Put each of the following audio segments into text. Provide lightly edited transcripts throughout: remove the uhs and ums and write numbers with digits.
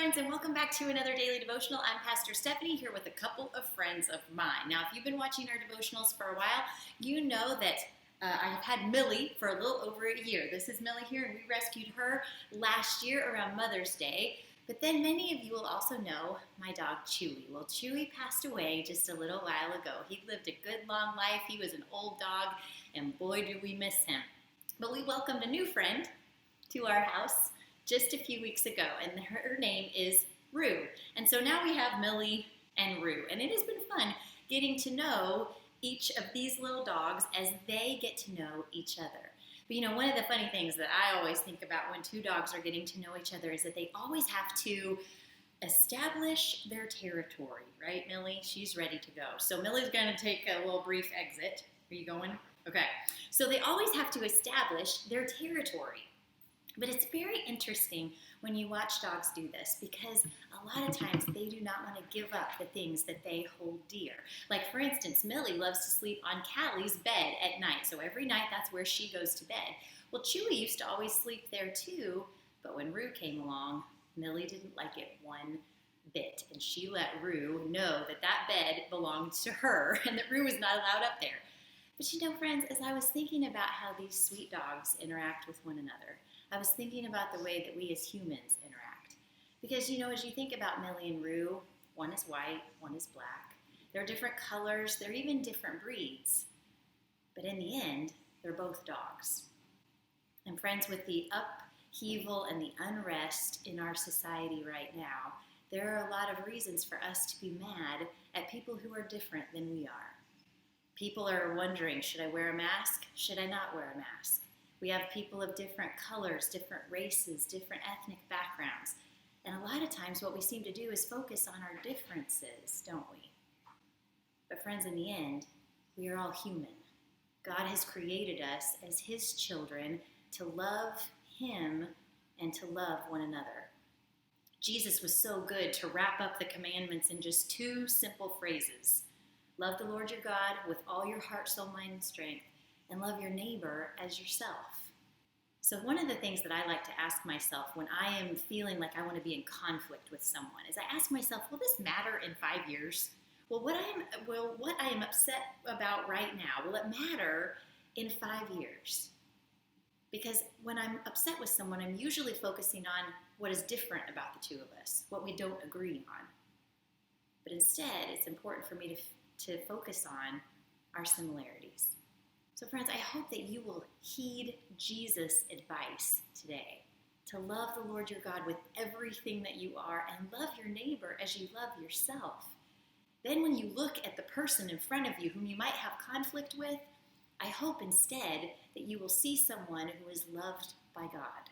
friends, and welcome back to another daily devotional. I'm Pastor Stephanie here with a couple of friends of mine. Now, if you've been watching our devotionals for a while, you know that I've had Millie for a little over a year. This is Millie here, and we rescued her last year around Mother's Day. But then many of you will also know my dog Chewy. Well, Chewy passed away just a little while ago. He lived a good long life. He was an old dog, and boy, do we miss him. But we welcomed a new friend to our house just a few weeks ago, and her name is Rue. And so now we have Millie and Rue, and it has been fun getting to know each of these little dogs as they get to know each other. But one of the funny things that I always think about when two dogs are getting to know each other is that they always have to establish their territory, right, Millie? She's ready to go. So Millie's going to take a little brief exit. Are you going? Okay. So they always have to establish their territory. But it's very interesting when you watch dogs do this because a lot of times they do not want to give up the things that they hold dear. Like, for instance, Millie loves to sleep on Callie's bed at night. So every night that's where she goes to bed. Well, Chewy used to always sleep there too, but when Rue came along, Millie didn't like it one bit. And she let Rue know that that bed belonged to her and that Rue was not allowed up there. But friends, as I was thinking about how these sweet dogs interact with one another, I was thinking about the way that we as humans interact. Because, as you think about Millie and Rue, one is white, one is black. They're different colors, they're even different breeds. But in the end, they're both dogs. And friends, with the upheaval and the unrest in our society right now, there are a lot of reasons for us to be mad at people who are different than we are. People are wondering, should I wear a mask? Should I not wear a mask? We have people of different colors, different races, different ethnic backgrounds. And a lot of times what we seem to do is focus on our differences, don't we? But friends, in the end, we are all human. God has created us as His children to love Him and to love one another. Jesus was so good to wrap up the commandments in just two simple phrases. Love the Lord your God with all your heart, soul, mind, and strength, and love your neighbor as yourself. So one of the things that I like to ask myself when I am feeling like I want to be in conflict with someone is I ask myself, will this matter in 5 years? What I am upset about right now, will it matter in 5 years? Because when I'm upset with someone, I'm usually focusing on what is different about the two of us, what we don't agree on. But instead, it's important for me to focus on our similarities. So friends, I hope that you will heed Jesus' advice today to love the Lord your God with everything that you are and love your neighbor as you love yourself. Then when you look at the person in front of you whom you might have conflict with, I hope instead that you will see someone who is loved by God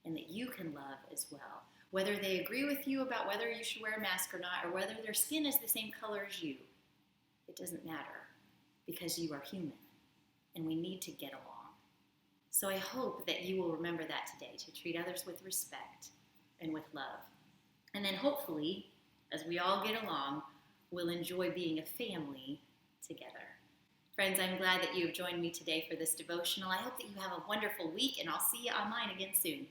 and that you can love as well. Whether they agree with you about whether you should wear a mask or not, or whether their skin is the same color as you, it doesn't matter because you are human. And we need to get along. So I hope that you will remember that today, to treat others with respect and with love. And then hopefully, as we all get along, we'll enjoy being a family together. Friends, I'm glad that you have joined me today for this devotional. I hope that you have a wonderful week, and I'll see you online again soon.